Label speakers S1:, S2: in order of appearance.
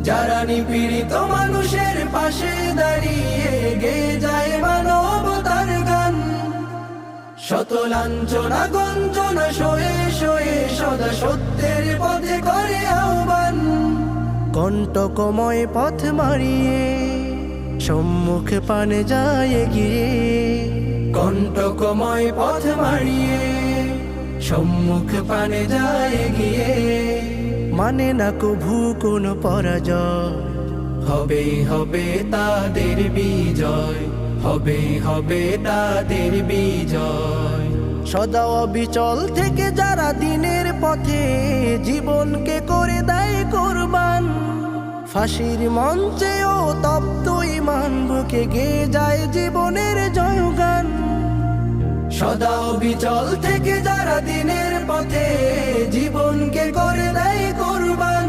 S1: যারা নিপীড়িত মানুষের পাশে দাঁড়িয়ে গেয়ে যায় মানবতার গান। শত লাঞ্ছনা গঞ্জনা সয়ে সয়ে সদা সত্যের পথে করে আহ্বান। কণ্টকময় পথ মারিয়ে সম্মুখ পানে যায় এগিয়ে, কণ্টকময় পথ মারিয়ে সম্মুখ পানে যায় এগিয়ে। মানে না কভু কোনো পরাজয়, হবেই হবে তাদের বিজয়, হবেই হবে তাদের বিজয়। সদা অবিচল থেকে যারা দিনের পথে জীবনকে করে দেয় কোরবান, ফাঁসির মঞ্চেও তপ্ত ঈমান বুকে গেয়ে যায় জীবনের জয়গান। সদা অবিচল থেকে যারা দিনের পথে জীবনকে করে দেয় কোরবান।